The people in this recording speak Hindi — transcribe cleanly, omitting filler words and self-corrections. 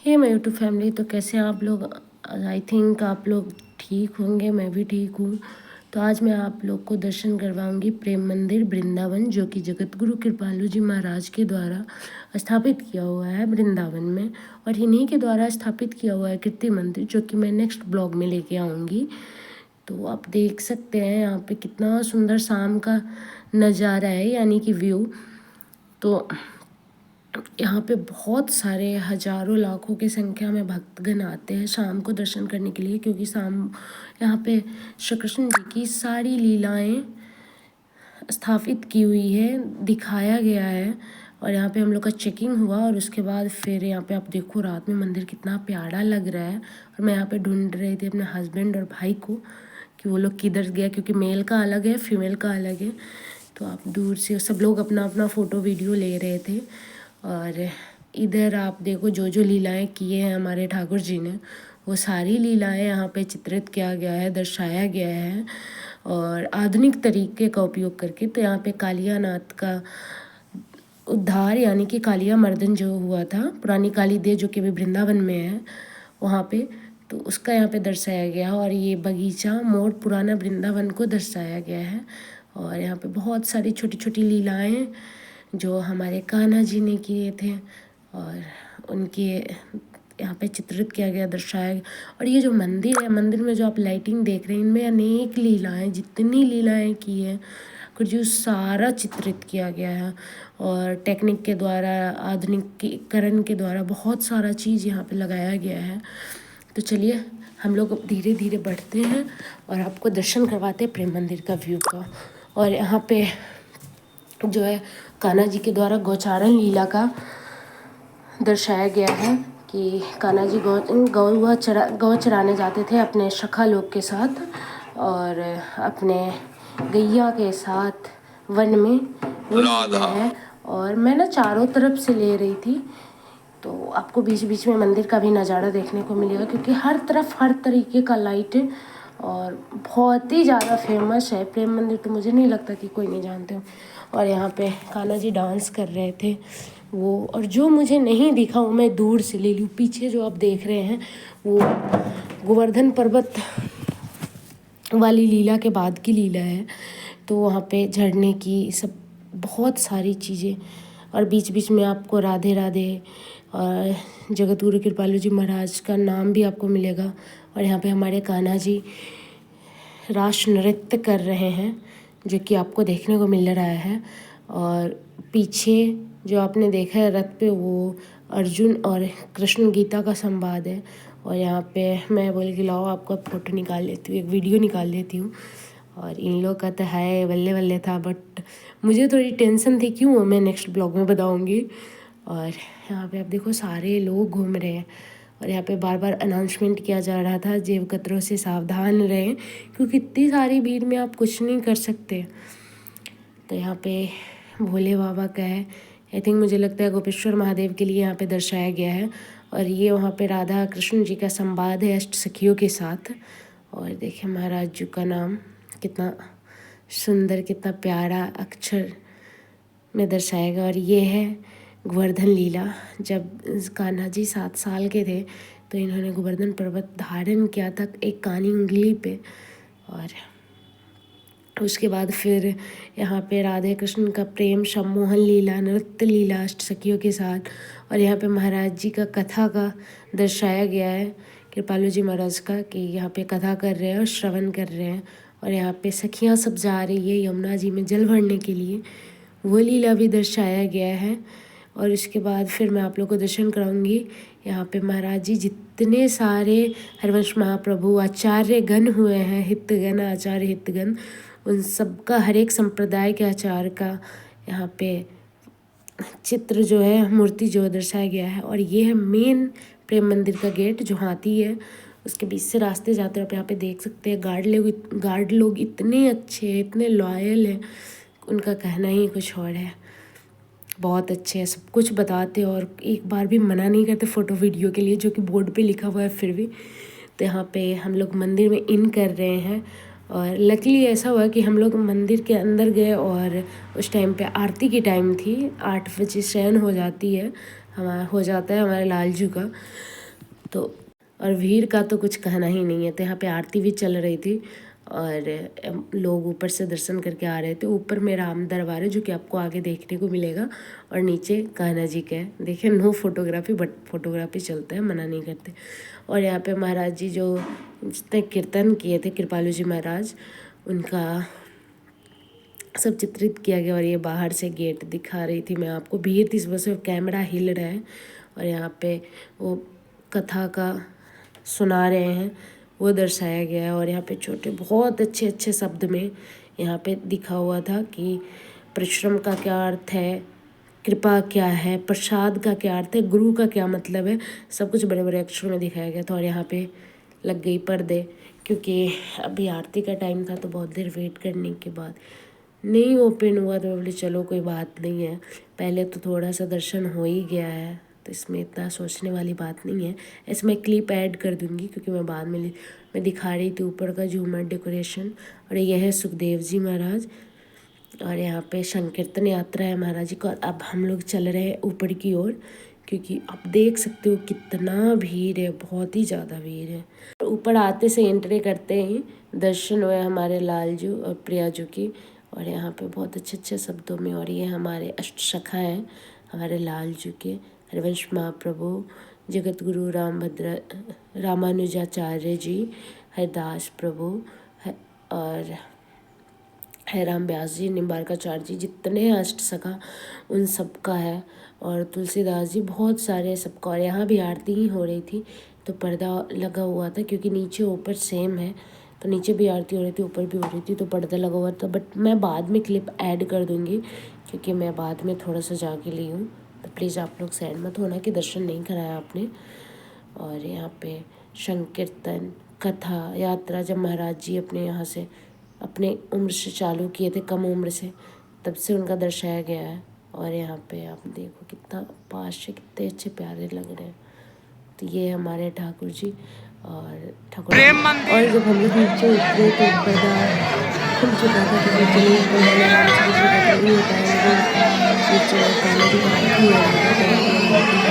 हे माय यूट्यूब फैमिली, तो कैसे हैं आप लोग। आई थिंक आप लोग ठीक होंगे, मैं भी ठीक हूँ। तो आज मैं आप लोग को दर्शन करवाऊंगी प्रेम मंदिर वृंदावन, जो कि जगत गुरु कृपालु जी महाराज के द्वारा स्थापित किया हुआ है वृंदावन में। और इन्हीं के द्वारा स्थापित किया हुआ है कीर्ति मंदिर, जो कि मैं नेक्स्ट ब्लॉग में लेके आऊँगी। तो आप देख सकते हैं यहाँ पे कितना सुंदर शाम का नज़ारा है, यानी कि व्यू। तो यहाँ पे बहुत सारे हजारों लाखों की संख्या में भक्तगण आते हैं शाम को दर्शन करने के लिए, क्योंकि शाम यहाँ पे श्री कृष्ण जी की सारी लीलाएं स्थापित की हुई है, दिखाया गया है। और यहाँ पे हम लोग का चेकिंग हुआ और उसके बाद फिर यहाँ पे आप देखो रात में मंदिर कितना प्यारा लग रहा है। और मैं यहाँ पे ढूंढ रही थी अपने हस्बैंड और भाई को कि वो लोग किधर गया, क्योंकि मेल का अलग है, फीमेल का अलग है। तो आप दूर से सब लोग अपना अपना फ़ोटो वीडियो ले रहे थे। और इधर आप देखो जो जो लीलाएं किए हैं हमारे ठाकुर जी ने, वो सारी लीलाएं यहाँ पे चित्रित किया गया है, दर्शाया गया है और आधुनिक तरीके का उपयोग करके। तो यहाँ पे कालिया नाथ का उद्धार, यानी कि कालिया मर्दन जो हुआ था, पुरानी काली देव जो कि अभी वृंदावन में है वहाँ पे, तो उसका यहाँ पे दर्शाया गया है। और ये बगीचा मोड़ पुराना वृंदावन को दर्शाया गया है। और यहाँ पे बहुत सारी छोटी छोटी लीलाएं जो हमारे कान्हा जी ने किए थे और उनके यहाँ पे चित्रित किया गया, दर्शाया गया। और ये जो मंदिर है, मंदिर में जो आप लाइटिंग देख रहे हैं, इनमें अनेक लीलाएं, जितनी लीलाएं की है कुछ जो सारा चित्रित किया गया है। और टेक्निक के द्वारा, आधुनिकीकरण के द्वारा बहुत सारा चीज़ यहाँ पे लगाया गया है। तो चलिए हम लोग धीरे धीरे बढ़ते हैं और आपको दर्शन करवाते हैं प्रेम मंदिर का व्यू का। और यहाँ पे जो है कान्हा जी के द्वारा गौचारण लीला का दर्शाया गया है कि कान्हा जी गौ चराने जाते थे अपने सखा लोग के साथ और अपने गैया के साथ वन में, वो लीला है। और मैं ना चारों तरफ से ले रही थी, तो आपको बीच बीच में मंदिर का भी नज़ारा देखने को मिलेगा, क्योंकि हर तरफ हर तरीके का लाइट है और बहुत ही ज़्यादा फेमस है प्रेम मंदिर। तो मुझे नहीं लगता कि कोई नहीं जानते हो। और यहाँ पे कान्हा जी डांस कर रहे थे वो, और जो मुझे नहीं दिखा वो मैं दूर से ले लूँ। पीछे जो आप देख रहे हैं वो गोवर्धन पर्वत वाली लीला के बाद की लीला है। तो वहाँ पे झरने की सब बहुत सारी चीज़ें, और बीच बीच में आपको राधे राधे और जगत गुरु कृपालु जी महाराज का नाम भी आपको मिलेगा। और यहाँ पे हमारे कान्हा जी रास नृत्य कर रहे हैं, जो कि आपको देखने को मिल रहा है। और पीछे जो आपने देखा है रथ पे, वो अर्जुन और कृष्ण गीता का संवाद है। और यहाँ पे मैं बोली कि लाओ आपका फ़ोटो निकाल लेती हूँ, एक वीडियो निकाल लेती हूँ। और इन लोग का तो है बल्ले बल्ले था, बट मुझे थोड़ी टेंशन थी, क्यों, मैं नेक्स्ट ब्लॉग में बताऊँगी। और यहाँ पे आप देखो सारे लोग घूम रहे हैं। और यहाँ पे बार बार अनाउंसमेंट किया जा रहा था, जेब कतरों से सावधान रहें, क्योंकि इतनी सारी भीड़ में आप कुछ नहीं कर सकते। तो यहाँ पे भोले बाबा का है, आई थिंक, मुझे लगता है गोपेश्वर महादेव के लिए यहाँ पे दर्शाया गया है। और ये वहाँ पे राधा कृष्ण जी का संवाद है अष्ट सखियों के साथ। और देखिए महाराज जी का नाम कितना सुंदर, कितना प्यारा अक्षर में दर्शाया गया। और ये है गोवर्धन लीला। जब कान्हा जी 7 साल के थे तो इन्होंने गोवर्धन पर्वत धारण किया था एक कानी उंगली पे। और उसके बाद फिर यहाँ पे राधे कृष्ण का प्रेम सम्मोहन लीला, नृत्य लीला अष्ट सखियों के साथ। और यहाँ पे महाराज जी का कथा का दर्शाया गया है, कृपालु जी महाराज का, कि यहाँ पे कथा कर रहे हैं और श्रवण कर रहे हैं। और यहाँ पे सखियाँ सब जा रही है यमुना जी में जल भरने के लिए, वो लीला भी दर्शाया गया है। और इसके बाद फिर मैं आप लोग को दर्शन कराऊंगी। यहाँ पे महाराज जी जितने सारे हरिवंश महाप्रभु आचार्य गण हुए हैं, हितगण, आचार्य हितगण, उन सब का, हर एक संप्रदाय के आचार्य का यहाँ पे चित्र जो है, मूर्ति जो दर्शाया गया है। और ये है मेन प्रेम मंदिर का गेट, जो हाथी है उसके बीच से रास्ते जाते हैं। आप यहाँ पे देख सकते हैं गार्ड लोग इतने अच्छे हैं, इतने लॉयल हैं, उनका कहना ही कुछ और है। बहुत अच्छे हैं, सब कुछ बताते और एक बार भी मना नहीं करते फ़ोटो वीडियो के लिए, जो कि बोर्ड पे लिखा हुआ है फिर भी। तो यहाँ पे हम लोग मंदिर में इन कर रहे हैं और लकीली ऐसा हुआ कि हम लोग मंदिर के अंदर गए और उस टाइम पे आरती की टाइम थी, 8 बजे शयन हो जाती है, हमारा हो जाता है हमारे लालजू का। तो और भीड़ का तो कुछ कहना ही नहीं है। तो यहाँ पे आरती भी चल रही थी और लोग ऊपर से दर्शन करके आ रहे थे। ऊपर में राम दरबार है जो कि आपको आगे देखने को मिलेगा, और नीचे कान्हा जी का है। देखिए नो फोटोग्राफी, बट फोटोग्राफी चलता है, मना नहीं करते। और यहाँ पे महाराज जी जो जितने कीर्तन किए थे, कृपालू जी महाराज, उनका सब चित्रित किया गया। और ये बाहर से गेट दिखा रही थी मैं आपको, भीड़ थी सुबह से, कैमरा हिल रहा है। और यहाँ पे वो कथा का सुना रहे हैं, वो दर्शाया गया है। और यहाँ पे छोटे बहुत अच्छे अच्छे शब्द में यहाँ पे दिखा हुआ था कि परिश्रम का क्या अर्थ है, कृपा क्या है, प्रसाद का क्या अर्थ है, गुरु का क्या मतलब है, सब कुछ बड़े बड़े अक्षरों में दिखाया गया था। और यहाँ पे लग गई पर्दे, क्योंकि अभी आरती का टाइम था, तो बहुत देर वेट करने के बाद नहीं ओपन हुआ। तो बोले चलो कोई बात नहीं है, पहले तो थोड़ा सा दर्शन हो ही गया है, तो इसमें इतना सोचने वाली बात नहीं है। ऐसे मैं क्लिप ऐड कर दूंगी, क्योंकि मैं बाद में मैं दिखा रही थी ऊपर का झूमर डेकोरेशन। और यह है सुखदेव जी महाराज, और यहाँ पे संकीर्तन यात्रा है महाराज जी का। और अब हम लोग चल रहे हैं ऊपर की ओर, क्योंकि आप देख सकते हो कितना भीड़ है, बहुत ही ज़्यादा भीड़ है। ऊपर आते से एंट्री करते ही दर्शन हुए हमारे लालजू और प्रियाजू की। और यहाँ पे बहुत अच्छे अच्छे शब्दों में, और ये हमारे अष्टसखा हैं हमारे लालजू के, हरिवंश महाप्रभु, जगत गुरु रामानुजाचार्य जी, हरिदास प्रभु और हैराम व्यास जी, निम्बारकाचार्य जी, जितने अष्टसखा उन सब का है। और तुलसीदास जी, बहुत सारे सबका। और यहाँ भी आरती ही हो रही थी, तो पर्दा लगा हुआ था, क्योंकि नीचे ऊपर सेम है, तो नीचे भी आरती हो रही थी, ऊपर भी हो रही थी, तो पर्दा लगा हुआ था। बट मैं बाद में क्लिप ऐड कर दूँगी, क्योंकि मैं बाद में थोड़ा सा जाके ली हूँ। तो प्लीज़ आप लोग सैड मत होना कि दर्शन नहीं कराया आपने। और यहाँ पे संकीर्तन कथा यात्रा, जब महाराज जी अपने यहाँ से अपने उम्र से चालू किए थे, कम उम्र से, तब से उनका दर्शाया गया है। और यहाँ पे आप देखो कितना पास से कितने अच्छे प्यारे लग रहे हैं। तो ये हमारे ठाकुर जी और ठाकुर जी। और जब हम लोग नीचे उतरे तो पर्दा खुल चुका था, तो चलिए नीचे कान्हा जी का आरती हो रहा था।